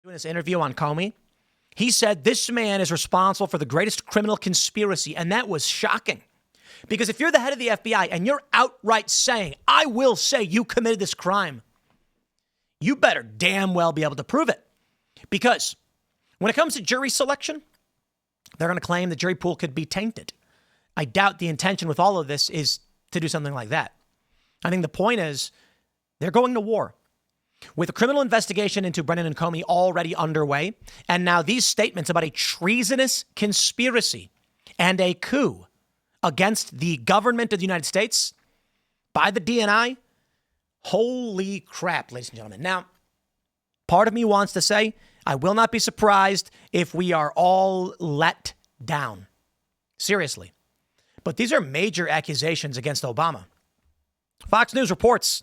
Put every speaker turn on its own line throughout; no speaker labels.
Doing this interview on Comey, he said this man is responsible for the greatest criminal conspiracy, and that was shocking. Because if you're the head of the FBI and you're outright saying, I will say you committed this crime, you better damn well be able to prove it. Because when it comes to jury selection, they're going to claim the jury pool could be tainted. I doubt the intention with all of this is to do something like that. I think the point is they're going to war. With a criminal investigation into Brennan and Comey already underway, and now these statements about a treasonous conspiracy and a coup against the government of the United States by the DNI, holy crap, ladies and gentlemen. Now, part of me wants to say, I will not be surprised if we are all let down. Seriously. But these are major accusations against Obama. Fox News reports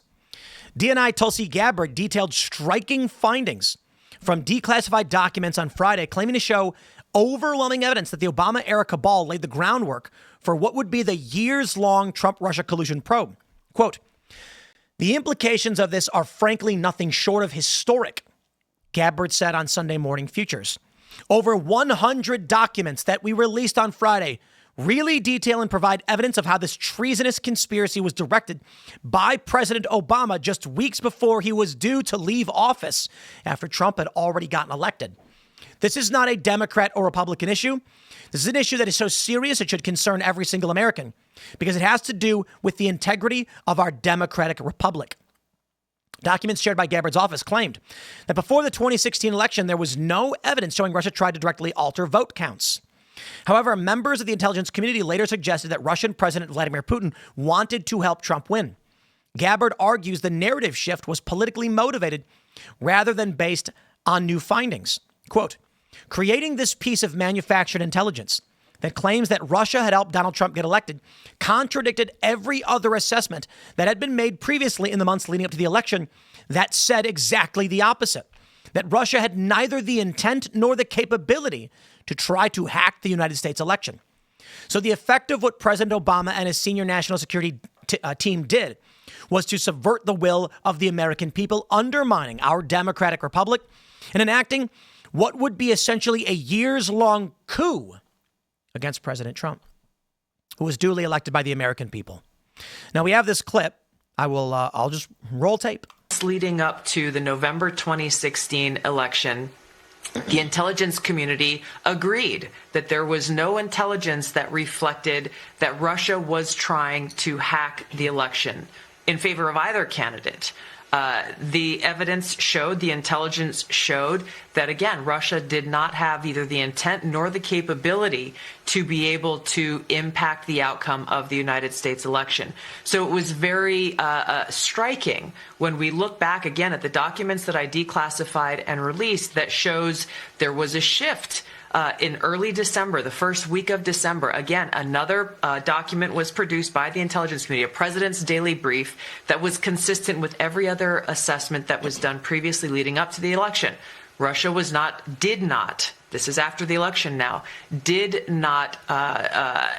DNI Tulsi Gabbard detailed striking findings from declassified documents on Friday, claiming to show overwhelming evidence that the Obama-era cabal laid the groundwork for what would be the years-long Trump-Russia collusion probe. Quote, the implications of this are frankly nothing short of historic, Gabbard said on Sunday Morning Futures. Over 100 documents that we released on Friday really detail and provide evidence of how this treasonous conspiracy was directed by President Obama just weeks before he was due to leave office after Trump had already gotten elected. This is not a Democrat or Republican issue. This is an issue that is so serious it should concern every single American because it has to do with the integrity of our democratic republic. Documents shared by Gabbard's office claimed that before the 2016 election, there was no evidence showing Russia tried to directly alter vote counts. However, members of the intelligence community later suggested that Russian President Vladimir Putin wanted to help Trump win. Gabbard argues the narrative shift was politically motivated rather than based on new findings. Quote, creating this piece of manufactured intelligence that claims that Russia had helped Donald Trump get elected contradicted every other assessment that had been made previously in the months leading up to the election that said exactly the opposite, that Russia had neither the intent nor the capability to try to hack the United States election. So the effect of what President Obama and his senior national security team did was to subvert the will of the American people, undermining our democratic republic and enacting what would be essentially a years-long coup against President Trump, who was duly elected by the American people. Now we have this clip. I'll just roll tape.
Leading up to the November 2016 election, the intelligence community agreed that there was no intelligence that reflected that Russia was trying to hack the election in favor of either candidate. The evidence showed, the intelligence showed that, again, Russia did not have either the intent nor the capability to be able to impact the outcome of the United States election. So it was very striking when we look back again at the documents that I declassified and released that shows there was a shift. In early December, the first week of December, again, another document was produced by the intelligence community, a president's daily brief that was consistent with every other assessment that was done previously leading up to the election. Russia did not, this is after the election now, did not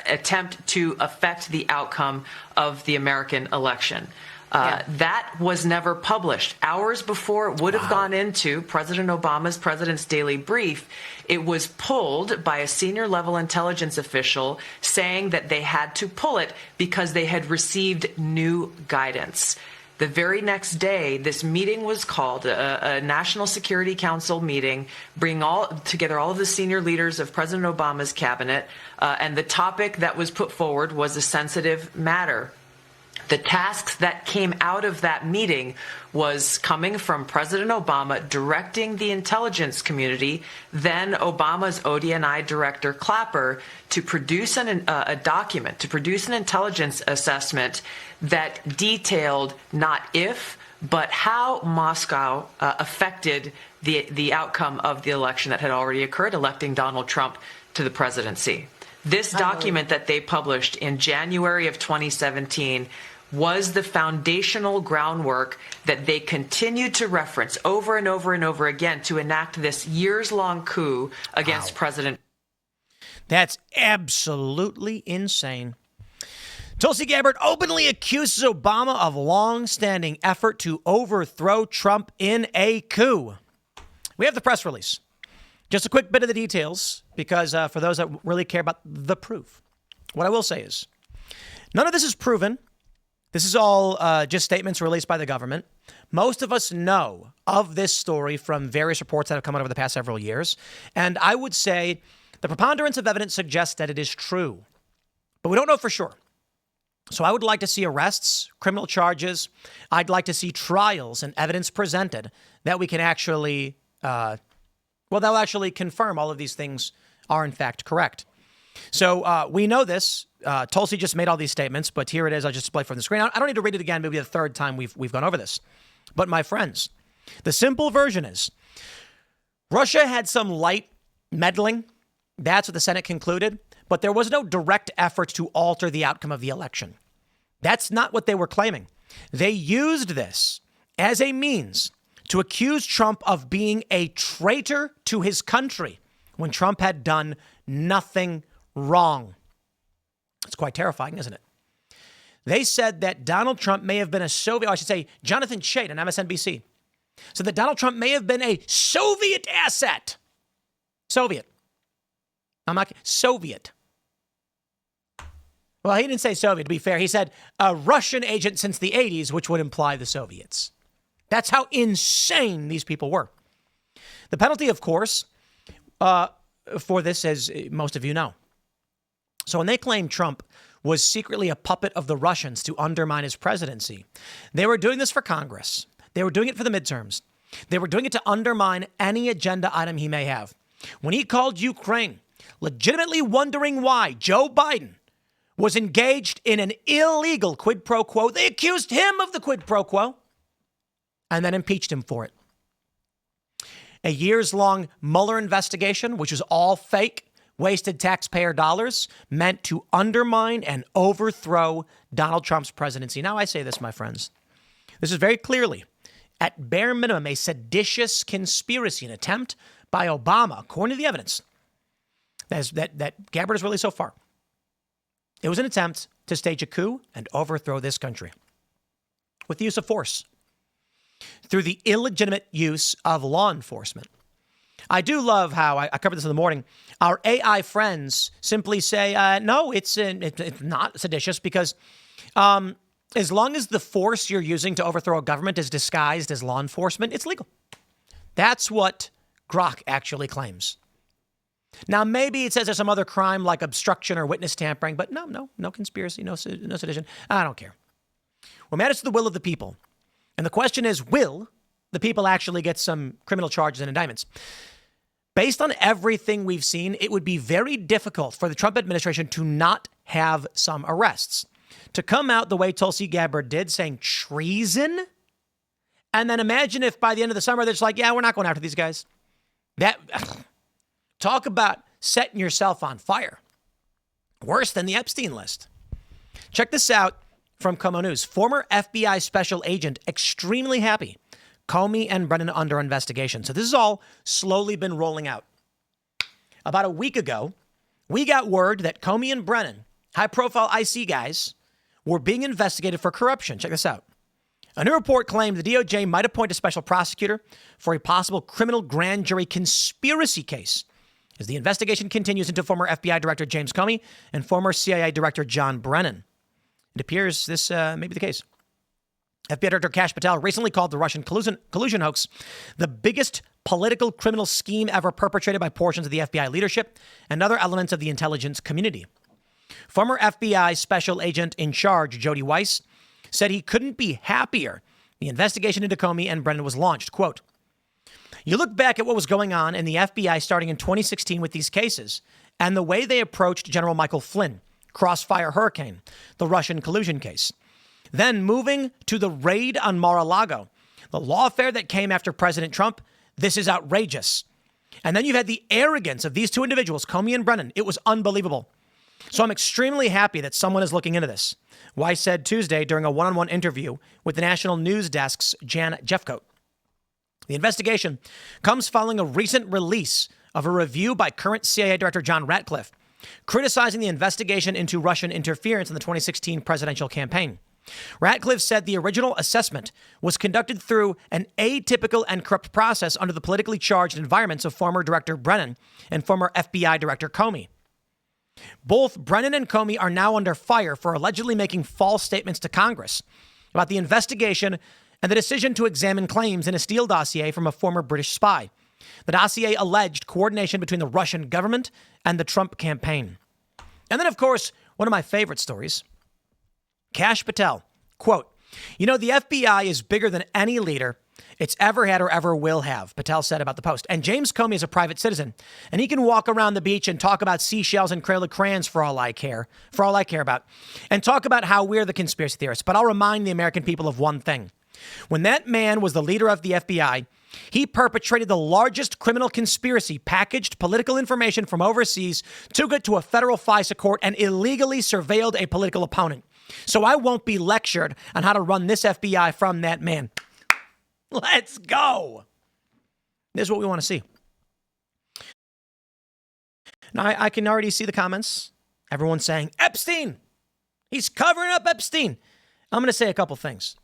attempt to affect the outcome of the American election. That was never published. Hours before it would have gone into President Obama's President's Daily Brief, it was pulled by a senior level intelligence official saying that they had to pull it because they had received new guidance. The very next day, this meeting was called, a National Security Council meeting, bringing together all of the senior leaders of President Obama's cabinet, and the topic that was put forward was a sensitive matter. The tasks that came out of that meeting was coming from President Obama directing the intelligence community, then Obama's ODNI director Clapper, to produce a document, to produce an intelligence assessment that detailed not if, but how Moscow affected the outcome of the election that had already occurred, electing Donald Trump to the presidency. This document that they published in January of 2017 was the foundational groundwork that they continued to reference over and over and over again to enact this years-long coup against President.
That's absolutely insane. Tulsi Gabbard openly accuses Obama of long-standing effort to overthrow Trump in a coup. We have the press release. Just a quick bit of the details, because for those that really care about the proof, what I will say is none of this is proven. This is all just statements released by the government. Most of us know of this story from various reports that have come out over the past several years. And I would say the preponderance of evidence suggests that it is true, but we don't know for sure. So I would like to see arrests, criminal charges. I'd like to see trials and evidence presented that we can actually, they'll actually confirm all of these things are in fact correct. So we know this. Tulsi just made all these statements, but here it is. I'll just display from the screen. I don't need to read it again. Maybe the third time we've gone over this. But my friends, the simple version is Russia had some light meddling. That's what the Senate concluded. But there was no direct effort to alter the outcome of the election. That's not what they were claiming. They used this as a means to accuse Trump of being a traitor to his country when Trump had done nothing wrong. It's quite terrifying, isn't it? They said that Donald Trump may have been a Soviet, I should say, Jonathan Chait on MSNBC, said that Donald Trump may have been a Soviet asset. Soviet. I'm not Soviet. Well, he didn't say Soviet, to be fair. He said a Russian agent since the 80s, which would imply the Soviets. That's how insane these people were. The penalty, of course, for this, as most of you know. So when they claimed Trump was secretly a puppet of the Russians to undermine his presidency, they were doing this for Congress. They were doing it for the midterms. They were doing it to undermine any agenda item he may have. When he called Ukraine, legitimately wondering why Joe Biden was engaged in an illegal quid pro quo, they accused him of the quid pro quo and then impeached him for it. A years-long Mueller investigation, which was all fake, wasted taxpayer dollars, meant to undermine and overthrow Donald Trump's presidency. Now, I say this, my friends. This is very clearly, at bare minimum, a seditious conspiracy, an attempt by Obama, according to the evidence that Gabbard has released so far. It was an attempt to stage a coup and overthrow this country with the use of force through the illegitimate use of law enforcement. I do love how I covered this in the morning. Our AI friends simply say, no, it's not seditious because as long as the force you're using to overthrow a government is disguised as law enforcement, it's legal. That's what Grok actually claims. Now, maybe it says there's some other crime like obstruction or witness tampering, but no conspiracy, no sedition. I don't care. What matters is the will of the people. And the question is, will the people actually get some criminal charges and indictments? Based on everything we've seen, it would be very difficult for the Trump administration to not have some arrests. To come out the way Tulsi Gabbard did, saying treason, and then imagine if by the end of the summer, they're just like, yeah, we're not going after these guys. Talk about setting yourself on fire. Worse than the Epstein list. Check this out from Como News. Former FBI special agent extremely happy. Comey and Brennan under investigation. So this has all slowly been rolling out. About a week ago, we got word that Comey and Brennan, high-profile IC guys, were being investigated for corruption. Check this out. A new report claimed the DOJ might appoint a special prosecutor for a possible criminal grand jury conspiracy case as the investigation continues into former FBI Director James Comey and former CIA Director John Brennan. It appears this may be the case. FBI Director Kash Patel recently called the Russian collusion hoax the biggest political criminal scheme ever perpetrated by portions of the FBI leadership and other elements of the intelligence community. Former FBI Special Agent in Charge, Jody Weiss, said he couldn't be happier the investigation into Comey and Brennan was launched. Quote, you look back at what was going on in the FBI starting in 2016 with these cases and the way they approached General Michael Flynn, Crossfire Hurricane, the Russian collusion case. Then moving to the raid on Mar-a-Lago, the lawfare that came after President Trump. This is outrageous. And then you've had the arrogance of these two individuals, Comey and Brennan. It was unbelievable. So I'm extremely happy that someone is looking into this. Weiss said Tuesday during a one-on-one interview with the National News Desk's Jan Jeffcoat. The investigation comes following a recent release of a review by current CIA Director John Ratcliffe, criticizing the investigation into Russian interference in the 2016 presidential campaign. Ratcliffe said the original assessment was conducted through an atypical and corrupt process under the politically charged environments of former Director Brennan and former FBI Director Comey. Both Brennan and Comey are now under fire for allegedly making false statements to Congress about the investigation and the decision to examine claims in a Steele dossier from a former British spy. The dossier alleged coordination between the Russian government and the Trump campaign. And then, of course, one of my favorite stories. Kash Patel, quote, "You know, the FBI is bigger than any leader it's ever had or ever will have," Patel said about the Post. "And James Comey is a private citizen, and he can walk around the beach and talk about seashells and Crayola crayons for all I care about, and talk about how we're the conspiracy theorists. But I'll remind the American people of one thing. When that man was the leader of the FBI, he perpetrated the largest criminal conspiracy, packaged political information from overseas, took it to a federal FISA court, and illegally surveilled a political opponent. So I won't be lectured on how to run this FBI from that man." Let's go. This is what we want to see. Now, I can already see the comments. Everyone's saying, Epstein. He's covering up Epstein. I'm going to say a couple things.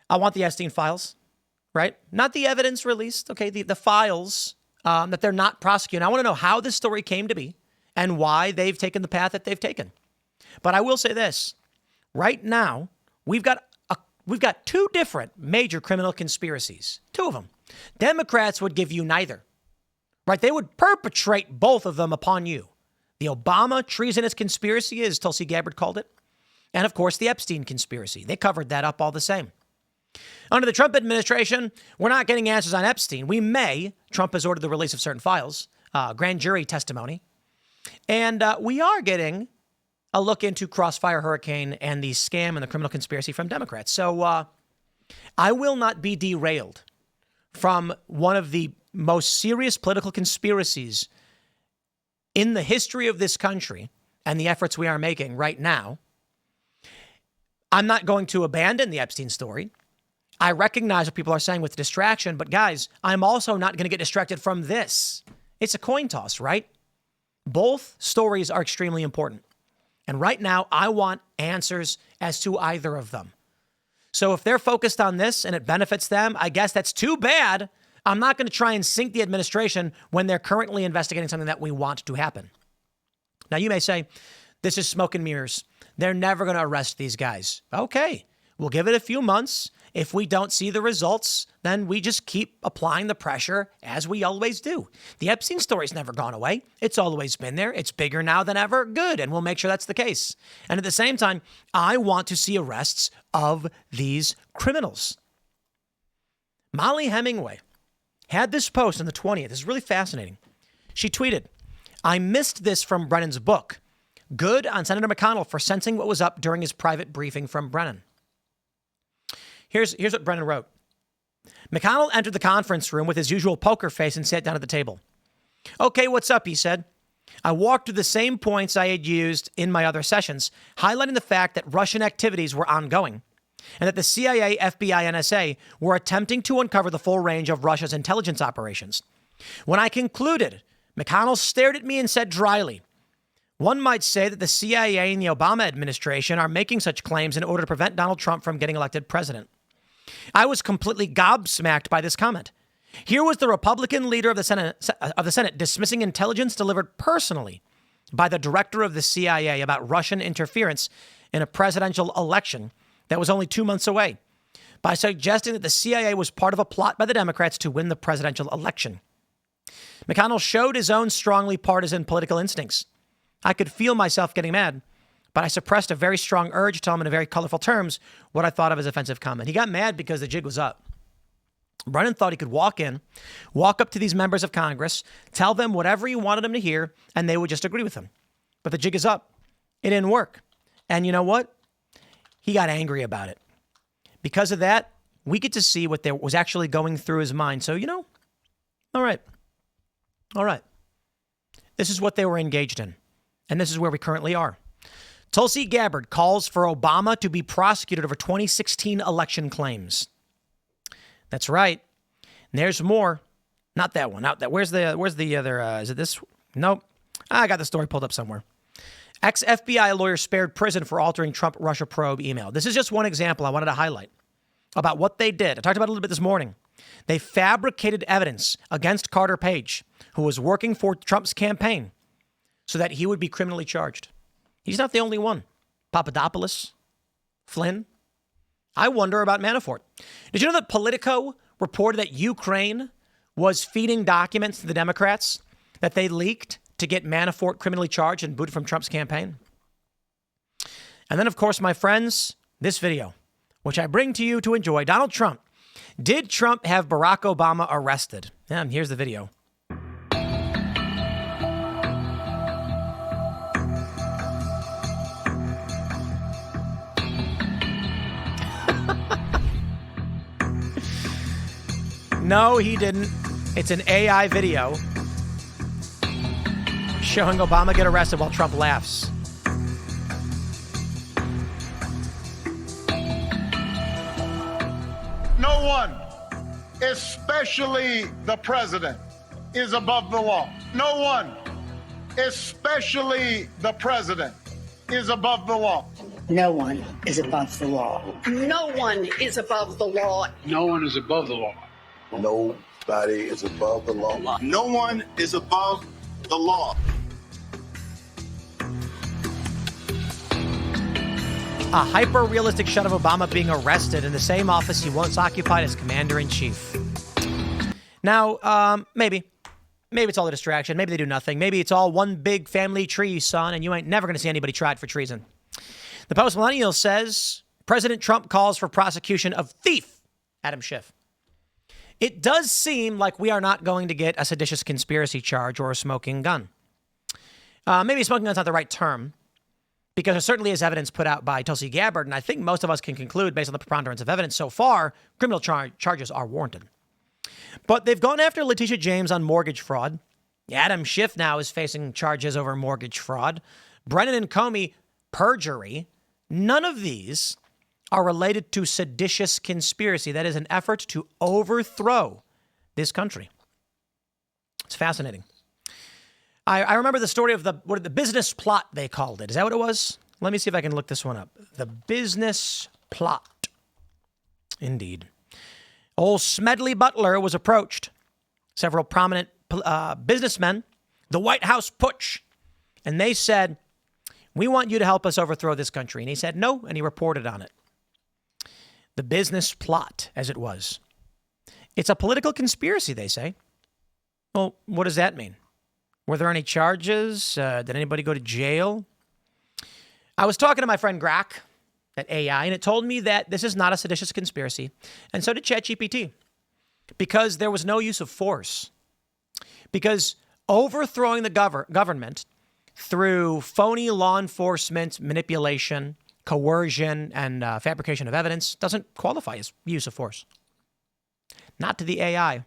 I want the Epstein files, right? Not the evidence released, okay? The files that they're not prosecuting. I want to know how this story came to be and why they've taken the path that they've taken. But I will say this. Right now, we've got two different major criminal conspiracies. Two of them. Democrats would give you neither. Right? They would perpetrate both of them upon you. The Obama treasonous conspiracy, as Tulsi Gabbard called it. And, of course, the Epstein conspiracy. They covered that up all the same. Under the Trump administration, we're not getting answers on Epstein. Trump has ordered the release of certain files, grand jury testimony. And we are getting a look into Crossfire Hurricane and the scam and the criminal conspiracy from Democrats. So I will not be derailed from one of the most serious political conspiracies in the history of this country and the efforts we are making right now. I'm not going to abandon the Epstein story. I recognize what people are saying with distraction, but guys, I'm also not going to get distracted from this. It's a coin toss, right? Both stories are extremely important. And right now, I want answers as to either of them. So if they're focused on this and it benefits them, I guess that's too bad. I'm not going to try and sink the administration when they're currently investigating something that we want to happen. Now, you may say, this is smoke and mirrors. They're never going to arrest these guys. Okay, we'll give it a few months. If we don't see the results, then we just keep applying the pressure as we always do. The Epstein story's never gone away. It's always been there. It's bigger now than ever. Good. And we'll make sure that's the case. And at the same time, I want to see arrests of these criminals. Molly Hemingway had this post on the 20th. This is really fascinating. She tweeted, "I missed this from Brennan's book. Good on Senator McConnell for sensing what was up during his private briefing from Brennan." Here's what Brennan wrote. McConnell entered the conference room with his usual poker face and sat down at the table. "Okay, what's up?" he said. "I walked through the same points I had used in my other sessions, highlighting the fact that Russian activities were ongoing and that the CIA, FBI, NSA were attempting to uncover the full range of Russia's intelligence operations. When I concluded, McConnell stared at me and said dryly, 'One might say that the CIA and the Obama administration are making such claims in order to prevent Donald Trump from getting elected president.' I was completely gobsmacked by this comment. Here was the Republican leader of the Senate dismissing intelligence delivered personally by the director of the CIA about Russian interference in a presidential election that was only 2 months away, by suggesting that the CIA was part of a plot by the Democrats to win the presidential election. McConnell showed his own strongly partisan political instincts. I could feel myself getting mad, but I suppressed a very strong urge to tell him in very colorful terms what I thought of his offensive comment." He got mad because the jig was up. Brennan thought he could walk up to these members of Congress, tell them whatever he wanted them to hear, and they would just agree with him. But the jig is up. It didn't work. And you know what? He got angry about it. Because of that, we get to see what was actually going through his mind. So, all right. This is what they were engaged in. And this is where we currently are. Tulsi Gabbard calls for Obama to be prosecuted over 2016 election claims. That's right. And there's more. Not that one. Where's the other? Is it this? Nope. I got the story pulled up somewhere. Ex-FBI lawyer spared prison for altering Trump-Russia probe email. This is just one example I wanted to highlight about what they did. I talked about it a little bit this morning. They fabricated evidence against Carter Page, who was working for Trump's campaign, so that he would be criminally charged. He's not the only one. Papadopoulos, Flynn. I wonder about Manafort. Did you know that Politico reported that Ukraine was feeding documents to the Democrats that they leaked to get Manafort criminally charged and booted from Trump's campaign? And then, of course, my friends, this video, which I bring to you to enjoy. Donald Trump. Did Trump have Barack Obama arrested? And here's the video. No, he didn't. It's an AI video showing Obama get arrested while Trump laughs.
No one, especially the president, is above the law. No one, especially the president, is above the law.
No one is above the law.
No one is above the law.
No one is above the law.
Nobody is above the law.
No one is above the law.
A hyper-realistic shot of Obama being arrested in the same office he once occupied as commander-in-chief. Now, maybe it's all a distraction. Maybe they do nothing. Maybe it's all one big family tree, son, and you ain't never going to see anybody tried for treason. The Post-Millennial says President Trump calls for prosecution of thief Adam Schiff. It does seem like we are not going to get a seditious conspiracy charge or a smoking gun. Maybe smoking gun's not the right term, because there certainly is evidence put out by Tulsi Gabbard, and I think most of us can conclude, based on the preponderance of evidence so far, criminal charges are warranted. But they've gone after Letitia James on mortgage fraud. Adam Schiff now is facing charges over mortgage fraud. Brennan and Comey, perjury. None of these are related to seditious conspiracy. That is an effort to overthrow this country. It's fascinating. I remember the story of the business plot, they called it. Is that what it was? Let me see if I can look this one up. The business plot. Indeed. Old Smedley Butler was approached. Several prominent businessmen, the White House putsch, and they said, "We want you to help us overthrow this country." And he said no, and he reported on it. The business plot, as it was. It's a political conspiracy, they say. Well, what does that mean? Were there any charges? Did anybody go to jail? I was talking to my friend Grok at AI, and it told me that this is not a seditious conspiracy. And so did ChatGPT. Because there was no use of force. Because overthrowing the government through phony law enforcement manipulation, coercion, and fabrication of evidence doesn't qualify as use of force. Not to the AI.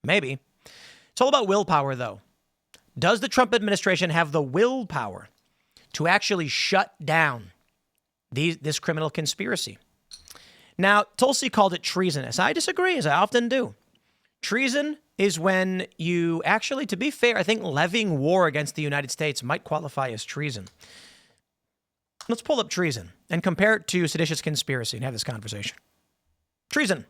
Maybe. It's all about willpower, though. Does the Trump administration have the willpower to actually shut down this criminal conspiracy? Now, Tulsi called it treasonous. I disagree, as I often do. Treason is when you actually, to be fair, I think levying war against the United States might qualify as treason. Let's pull up treason and compare it to seditious conspiracy and have this conversation. Treason.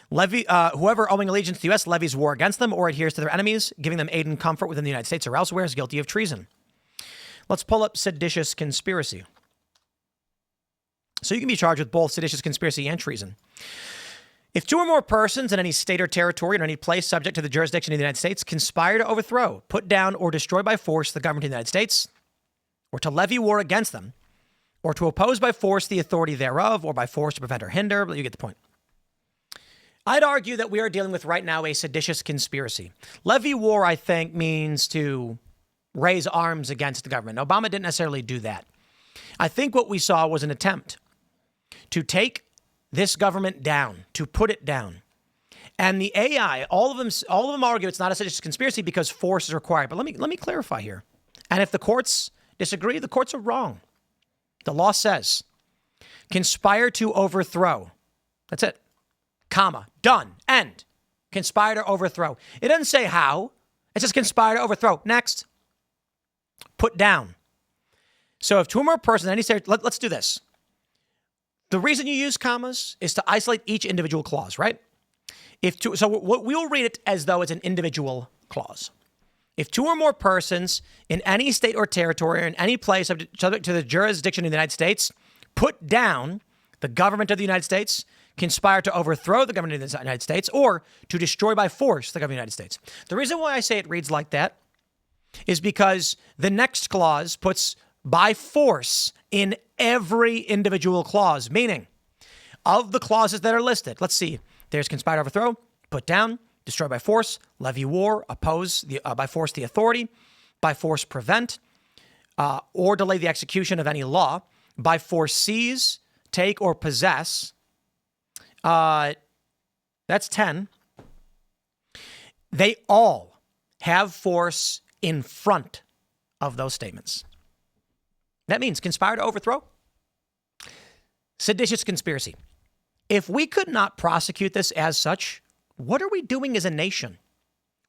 Whoever owing allegiance to the U.S. levies war against them or adheres to their enemies, giving them aid and comfort within the United States or elsewhere, is guilty of treason. Let's pull up seditious conspiracy. So you can be charged with both seditious conspiracy and treason. If two or more persons in any state or territory or any place subject to the jurisdiction of the United States conspire to overthrow, put down, or destroy by force the government of the United States, or to levy war against them, or to oppose by force the authority thereof, or by force to prevent or hinder, but you get the point. I'd argue that we are dealing with right now a seditious conspiracy. Levy war, I think, means to raise arms against the government. Obama didn't necessarily do that. I think what we saw was an attempt to take this government down, to put it down. And the AI, all of them argue it's not a seditious conspiracy because force is required. But let me clarify here. And if the courts disagree, the courts are wrong. The law says conspire to overthrow. That's it. Comma. Done. End. Conspire to overthrow. It doesn't say how. It says conspire to overthrow. Next. put down. So if two or more persons, any state, let's do this. The reason you use commas is to isolate each individual clause, right? So we'll read it as though it's an individual clause. If two or more persons in any state or territory or in any place subject to the jurisdiction of the United States put down the government of the United States, conspire to overthrow the government of the United States, or to destroy by force the government of the United States. The reason why I say it reads like that is because the next clause puts by force in every individual clause, meaning of the clauses that are listed. Let's see. There's conspire to overthrow, put down, destroy by force, levy war, oppose by force the authority, by force prevent, or delay the execution of any law, by force seize, take, or possess. That's 10. They all have force in front of those statements. That means conspire to overthrow, seditious conspiracy. If we could not prosecute this as such, what are we doing as a nation?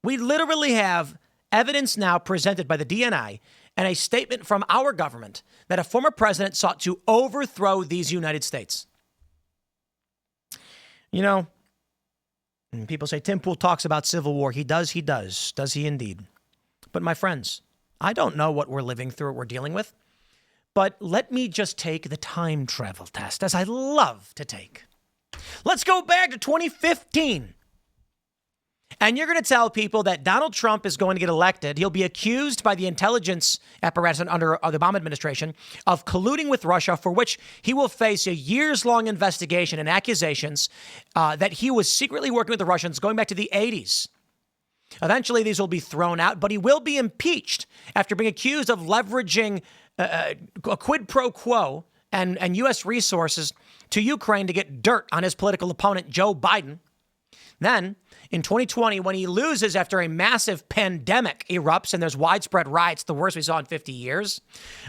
We literally have evidence now presented by the DNI and a statement from our government that a former president sought to overthrow these United States. You know, people say Tim Pool talks about civil war. He does. Does he indeed? But my friends, I don't know what we're living through, what we're dealing with. But let me just take the time travel test, as I love to take. Let's go back to 2015. And you're going to tell people that Donald Trump is going to get elected. He'll be accused by the intelligence apparatus under the Obama administration of colluding with Russia, for which he will face a years-long investigation and accusations that he was secretly working with the Russians going back to the 80s. Eventually, these will be thrown out, but he will be impeached after being accused of leveraging a quid pro quo and U.S. resources to Ukraine to get dirt on his political opponent, Joe Biden. Then, in 2020, when he loses after a massive pandemic erupts and there's widespread riots, the worst we saw in 50 years,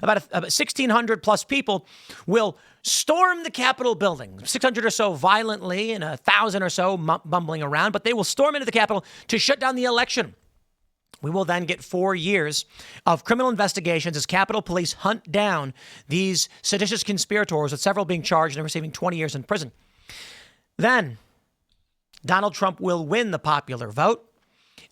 about 1,600 plus people will storm the Capitol building, 600 or so violently and 1,000 or so bumbling around, but they will storm into the Capitol to shut down the election. We will then get 4 years of criminal investigations as Capitol Police hunt down these seditious conspirators, with several being charged and receiving 20 years in prison. Then Donald Trump will win the popular vote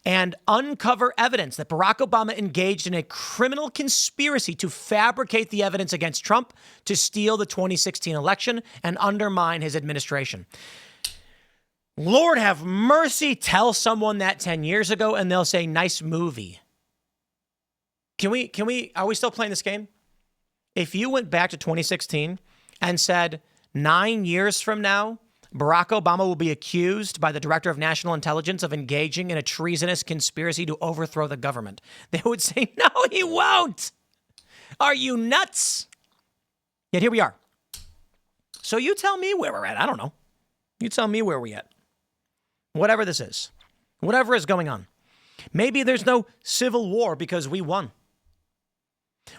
and uncover evidence that Barack Obama engaged in a criminal conspiracy to fabricate the evidence against Trump to steal the 2016 election and undermine his administration. Lord have mercy, tell someone that 10 years ago and they'll say, nice movie. Are we still playing this game? If you went back to 2016 and said 9 years from now, Barack Obama will be accused by the Director of National Intelligence of engaging in a treasonous conspiracy to overthrow the government, they would say, no, he won't. Are you nuts? Yet here we are. So you tell me where we're at. I don't know. You tell me where we're at. Whatever this is, whatever is going on. Maybe there's no civil war because we won.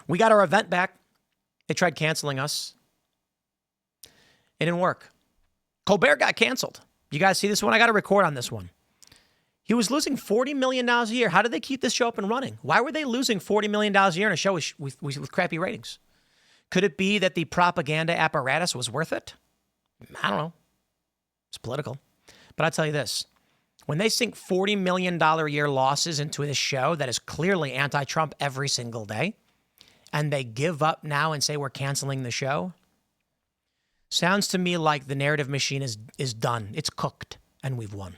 We got our event back. They tried canceling us. It didn't work. Colbert got canceled. You guys see this one? I got to record on this one. He was losing $40 million a year. How did they keep this show up and running? Why were they losing $40 million a year in a show with crappy ratings? Could it be that the propaganda apparatus was worth it? I don't know. It's political. But I'll tell you this. When they sink $40 million a year losses into this show that is clearly anti-Trump every single day, and they give up now and say we're canceling the show, sounds to me like the narrative machine is done. It's cooked, and we've won.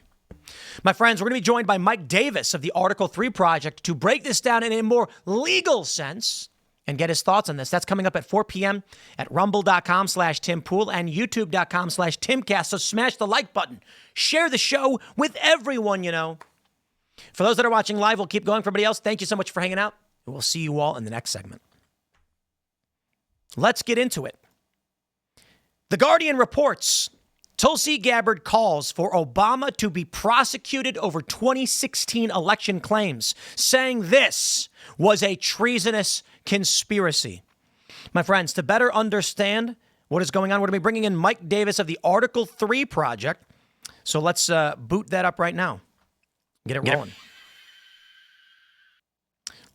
My friends, we're going to be joined by Mike Davis of the Article 3 Project to break this down in a more legal sense and get his thoughts on this. That's coming up at 4 p.m. at rumble.com/Tim Pool and youtube.com/Timcast. So smash the like button. Share the show with everyone you know. For those that are watching live, we'll keep going. For everybody else, thank you so much for hanging out. We'll see you all in the next segment. Let's get into it. The Guardian reports Tulsi Gabbard calls for Obama to be prosecuted over 2016 election claims, saying this was a treasonous conspiracy. My friends, to better understand what is going on, we're going to be bringing in Mike Davis of the Article 3 Project. So let's boot that up right now. Get it rolling.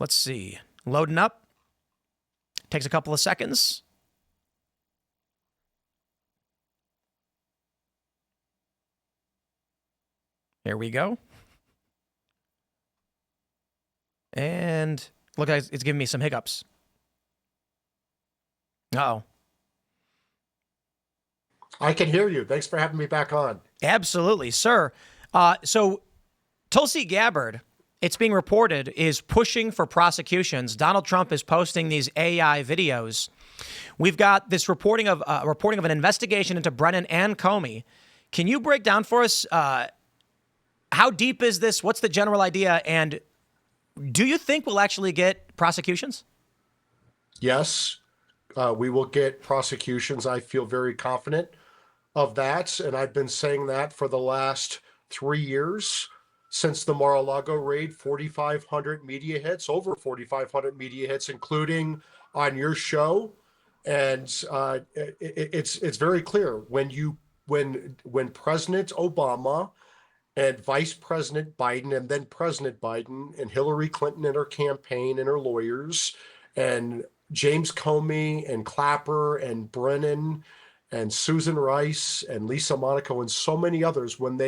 Let's see. Loading up. Takes a couple of seconds. Here we go. And look, it's giving me some hiccups. Uh-oh.
I can hear you. Thanks for having me back on.
Absolutely, sir. So Tulsi Gabbard, it's being reported, is pushing for prosecutions. Donald Trump is posting these AI videos. We've got this reporting of an investigation into Brennan and Comey. Can you break down for us how deep is this? What's the general idea? And do you think we'll actually get prosecutions?
Yes, we will get prosecutions. I feel very confident of that. And I've been saying that for the last 3 years since the Mar-a-Lago raid. 4,500 media hits, over 4,500 media hits, including on your show. And it's very clear when President Obama and Vice President Biden and then President Biden and Hillary Clinton and her campaign and her lawyers and James Comey and Clapper and Brennan and Susan Rice and Lisa Monaco and so many others, when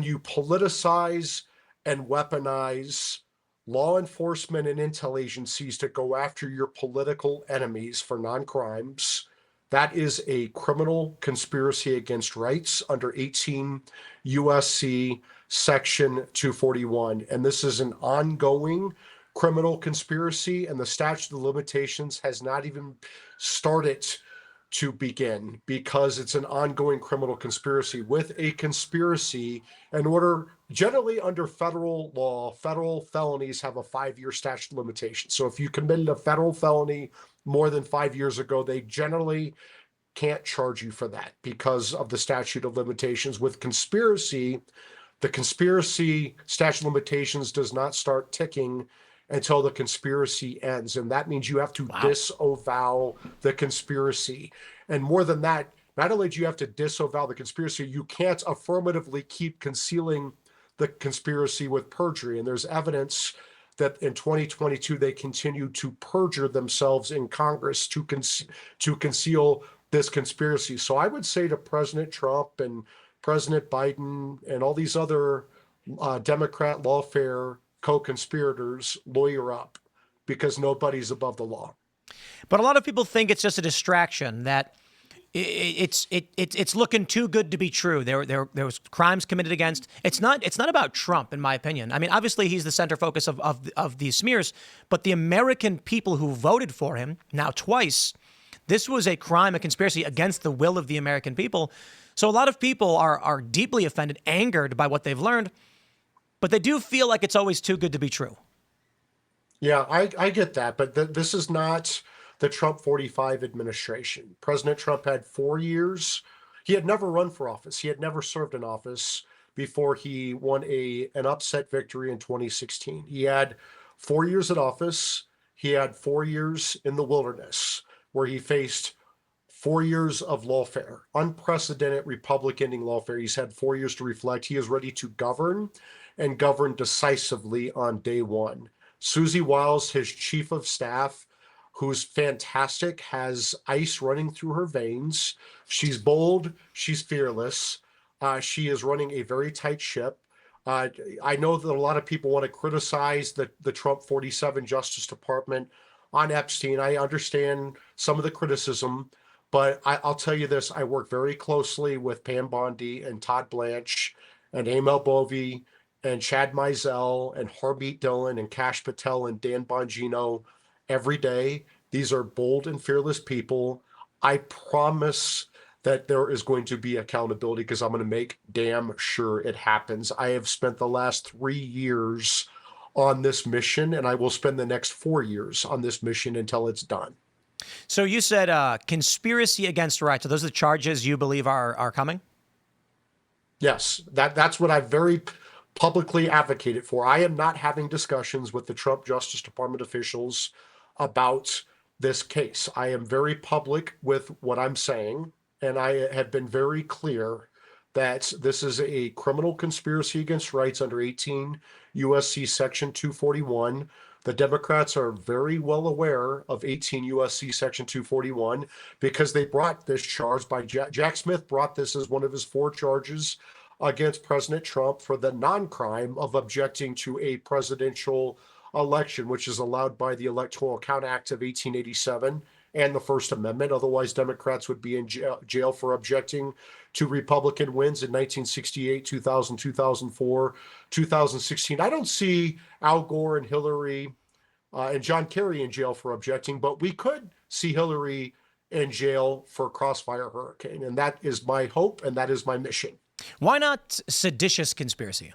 you politicize and weaponize law enforcement and intel agencies to go after your political enemies for non-crimes, that is a criminal conspiracy against rights under 18 USC section 241. And this is an ongoing criminal conspiracy, and the statute of limitations has not even started to begin because it's an ongoing criminal conspiracy. With a conspiracy, in order, generally under federal law, federal felonies have a 5-year statute of limitations. So if you committed a federal felony more than 5 years ago, they generally can't charge you for that because of the statute of limitations. With conspiracy, the conspiracy statute of limitations does not start ticking until the conspiracy ends. And that means you have to disavow the conspiracy. And more than that, not only do you have to disavow the conspiracy, you can't affirmatively keep concealing the conspiracy with perjury. And there's evidence that in 2022, they continue to perjure themselves in Congress to conceal this conspiracy. So I would say to President Trump and President Biden and all these other Democrat lawfare co-conspirators, lawyer up, because nobody's above the law.
But a lot of people think it's just a distraction, that it's looking too good to be true. There was crimes committed against. It's not about Trump, in my opinion. I mean, obviously he's the center focus of these smears, but the American people who voted for him now twice, this was a crime, a conspiracy against the will of the American people. So a lot of people are deeply offended, angered by what they've learned, but they do feel like it's always too good to be true.
Yeah, I get that, but this is not the Trump 45 administration. President Trump had 4 years. He had never run for office. He had never served in office before he won an upset victory in 2016. He had 4 years in office. He had 4 years in the wilderness, where he faced 4 years of lawfare, unprecedented Republican lawfare. He's had 4 years to reflect. He is ready to govern and govern decisively on day one. Susie Wiles, his chief of staff, who's fantastic, has ice running through her veins. She's bold. She's fearless. She is running a very tight ship. I know that a lot of people want to criticize the Trump 47 Justice Department on Epstein. I understand some of the criticism, but I'll tell you this. I work very closely with Pam Bondi and Todd Blanche and Amel Bovey and Chad Mizell and Harmeet Dillon and Kash Patel and Dan Bongino every day. These are bold and fearless people. I promise that there is going to be accountability because I'm going to make damn sure it happens. I have spent the last 3 years on this mission, and I will spend the next 4 years on this mission until it's done.
So you said conspiracy against rights. So those are the charges you believe are coming?
Yes, that's what I've very publicly advocated for. I am not having discussions with the Trump Justice Department officials about this case. I am very public with what I'm saying, and I have been very clear that this is a criminal conspiracy against rights under 18 USC Section 241. The Democrats are very well aware of 18 USC Section 241 because they brought this charge by Jack Smith brought this as one of his 4 charges against President Trump for the non-crime of objecting to a presidential election, which is allowed by the Electoral Count Act of 1887 and the First Amendment. Otherwise, Democrats would be in jail for objecting to Republican wins in 1968, 2000, 2004, 2016. I don't see Al Gore and Hillary and John Kerry in jail for objecting, but we could see Hillary in jail for Crossfire Hurricane. And that is my hope, and that is my mission.
Why not seditious conspiracy?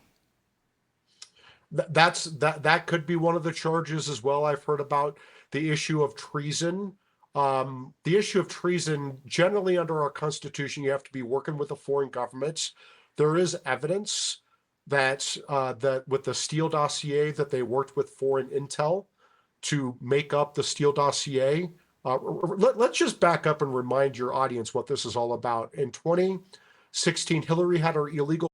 That could be one of the charges as well. I've heard about the issue of treason. The issue of treason, generally under our Constitution, you have to be working with a foreign government. There is evidence that with the Steele dossier that they worked with foreign intel to make up the Steele dossier. Let's just back up and remind your audience what this is all about. In 2016, Hillary had her illegal